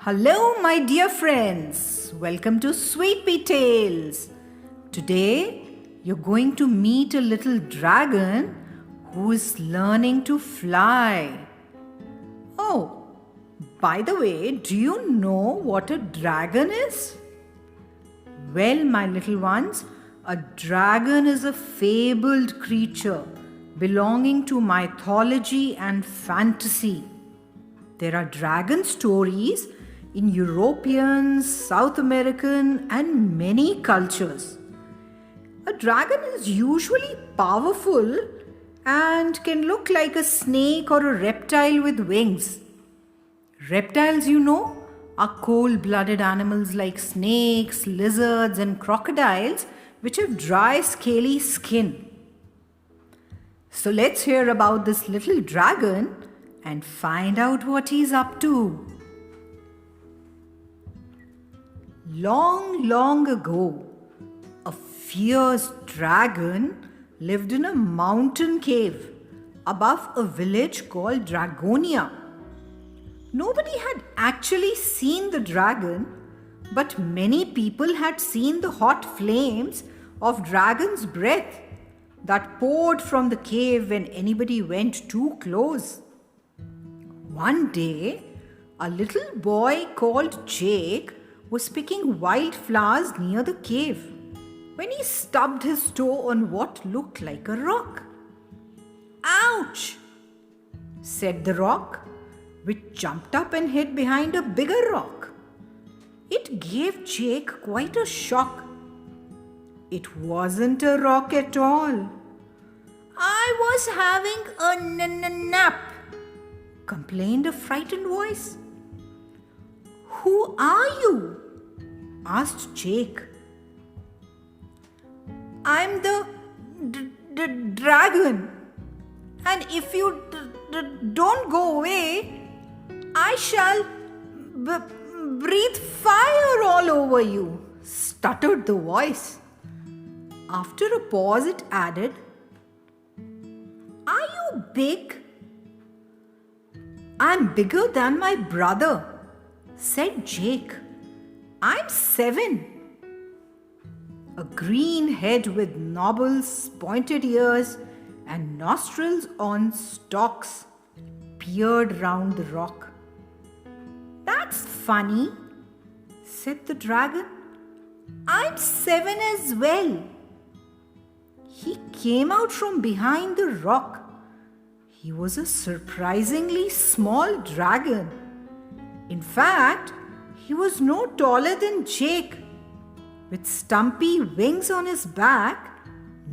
Hello, my dear friends. Welcome to Sweet Pea Tales. Today, you're going to meet a little dragon who is learning to fly. Oh, by the way, do you know what a dragon is? Well, my little ones, a dragon is a fabled creature belonging to mythology and fantasy. There are dragon stories in European, South American, and many cultures. A dragon is usually powerful and can look like a snake or a reptile with wings. Reptiles, are cold blooded animals like snakes, lizards, and crocodiles, which have dry, scaly skin. So let's hear about this little dragon and find out what he's up to. Long, long ago, a fierce dragon lived in a mountain cave above a village called Dragonia. Nobody had actually seen the dragon, but many people had seen the hot flames of dragon's breath that poured from the cave when anybody went too close. One day, a little boy called Jake was picking wildflowers near the cave when he stubbed his toe on what looked like a rock. "Ouch!" said the rock, which jumped up and hid behind a bigger rock. It gave Jake quite a shock. It wasn't a rock at all. "I was having a nap," complained a frightened voice. "Who are you?" asked Jake. "I'm the dragon, and if you don't go away, I shall breathe fire all over you," stuttered the voice. After a pause, it added, "Are you big?" "I'm bigger than my brother," said Jake. "I'm 7. A green head with knobbles, pointed ears, and nostrils on stalks peered round the rock. "That's funny," said the dragon. "I'm 7 as well." He came out from behind the rock. He was a surprisingly small dragon. In fact, he was no taller than Jake, with stumpy wings on his back,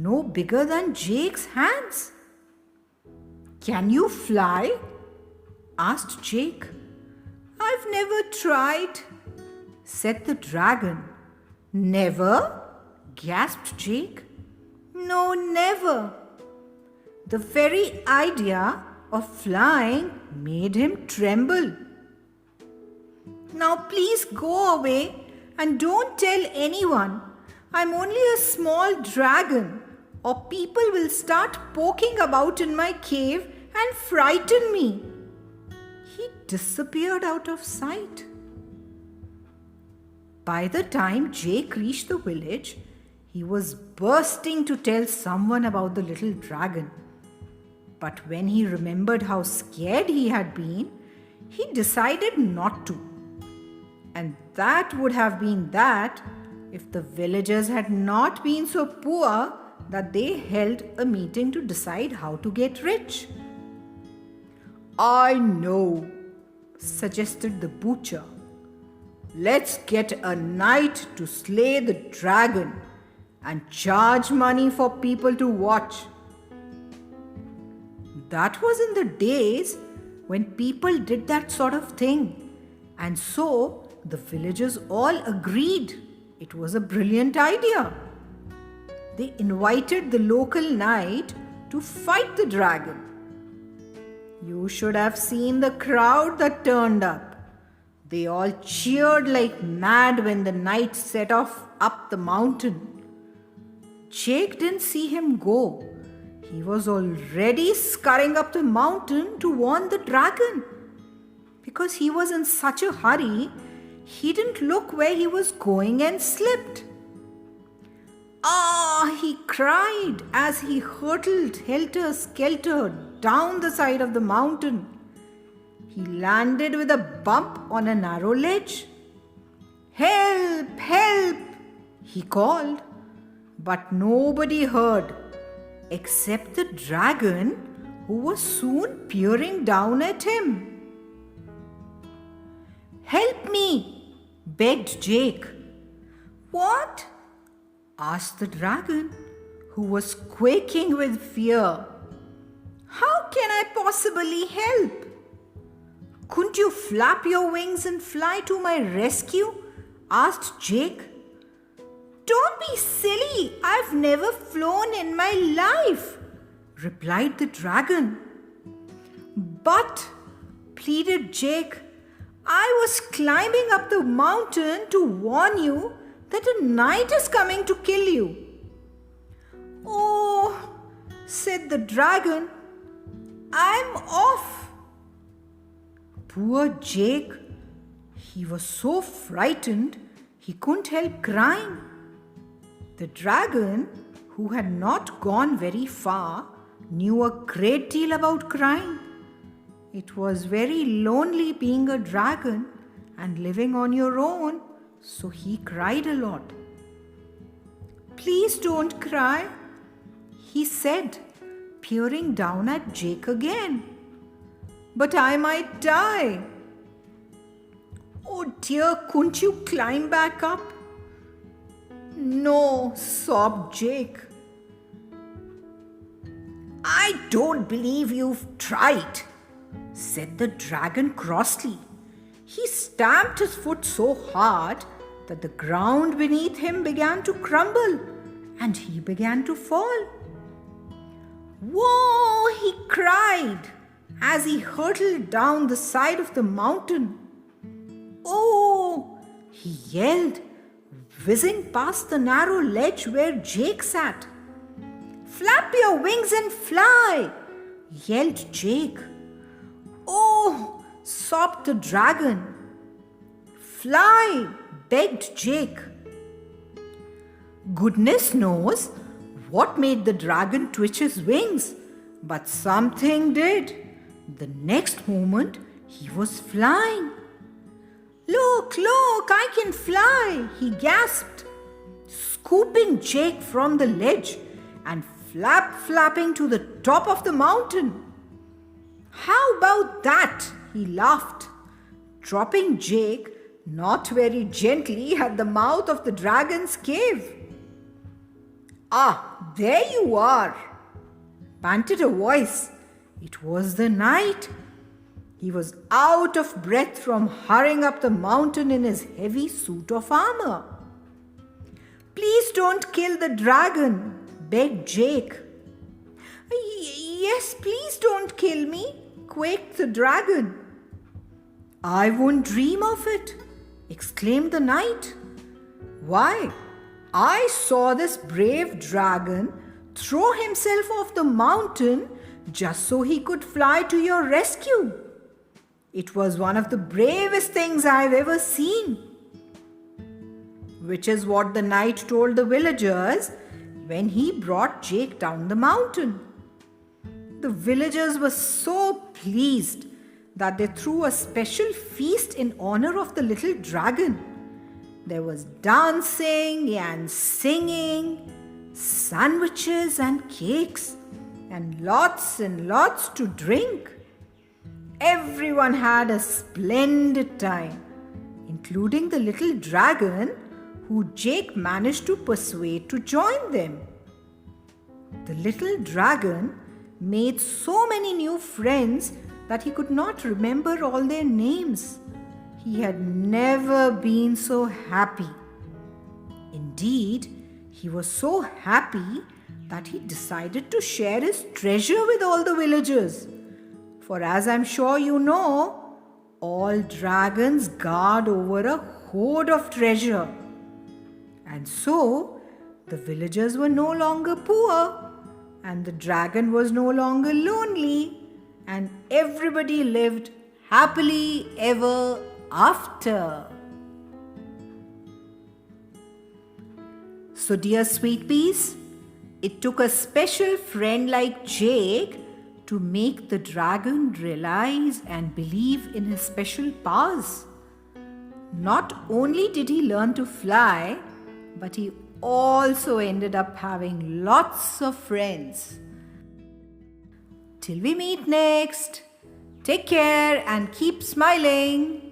no bigger than Jake's hands. "Can you fly?" asked Jake. "I've never tried," said the dragon. "Never?" gasped Jake. "No, never." The very idea of flying made him tremble. "Now please go away and don't tell anyone. I'm only a small dragon, or people will start poking about in my cave and frighten me." He disappeared out of sight. By the time Jake reached the village, he was bursting to tell someone about the little dragon. But when he remembered how scared he had been, he decided not to. And that would have been that if the villagers had not been so poor that they held a meeting to decide how to get rich. "I know," suggested the butcher. "Let's get a night to slay the dragon and charge money for people to watch." That was in the days when people did that sort of thing, and so the villagers all agreed it was a brilliant idea. They invited the local knight to fight the dragon. You should have seen the crowd that turned up. They all cheered like mad when the knight set off up the mountain. Jake didn't see him go. He was already scurrying up the mountain to warn the dragon. Because he was in such a hurry, he didn't look where he was going and slipped. Ah, he cried as he hurtled helter-skelter down the side of the mountain. He landed with a bump on a narrow ledge. "Help! Help!" he called. But nobody heard except the dragon, who was soon peering down at him. "Help me!" begged Jake. "What?" asked the dragon, who was quaking with fear. "How can I possibly help?" "Couldn't you flap your wings and fly to my rescue?" asked Jake. "Don't be silly, I've never flown in my life," replied the dragon. "But," pleaded Jake, "I was climbing up the mountain to warn you that a knight is coming to kill you." "Oh," said the dragon, "I'm off." Poor Jake, he was so frightened he couldn't help crying. The dragon, who had not gone very far, knew a great deal about crying. It was very lonely being a dragon and living on your own, so he cried a lot. "Please don't cry," he said, peering down at Jake again. "But I might die." "Oh dear, couldn't you climb back up?" "No," sobbed Jake. "I don't believe you've tried," said the dragon crossly. He stamped his foot so hard that the ground beneath him began to crumble and he began to fall. "Whoa!" he cried as he hurtled down the side of the mountain. "Oh!" he yelled, whizzing past the narrow ledge where Jake sat. "Flap your wings and fly!" yelled Jake. "Oh!" sobbed the dragon. "Fly!" begged Jake. Goodness knows what made the dragon twitch his wings, but something did. The next moment he was flying. "Look, look, I can fly!" he gasped, scooping Jake from the ledge and flapping to the top of the mountain. "How about that?" he laughed, dropping Jake not very gently at the mouth of the dragon's cave. "Ah, there you are!" panted a voice. It was the knight. He was out of breath from hurrying up the mountain in his heavy suit of armor. "Please don't kill the dragon," begged Jake. "Yes, please don't kill me," quaked the dragon. "I won't dream of it," exclaimed the knight. "Why, I saw this brave dragon throw himself off the mountain just so he could fly to your rescue. It was one of the bravest things I've ever seen." Which is what the knight told the villagers when he brought Jake down the mountain. The villagers were so pleased that they threw a special feast in honor of the little dragon. There was dancing and singing, sandwiches and cakes, and lots to drink. Everyone had a splendid time, including the little dragon who Jake managed to persuade to join them. The little dragon made so many new friends that he could not remember all their names. He had never been so happy. Indeed, he was so happy that he decided to share his treasure with all the villagers. For as I'm sure you know, all dragons guard over a hoard of treasure. And so, the villagers were no longer poor, and the dragon was no longer lonely, and everybody lived happily ever after. So, dear sweet peas, it took a special friend like Jake to make the dragon realize and believe in his special powers. Not only did he learn to fly, but he also ended up having lots of friends. Till we meet next, take care and keep smiling.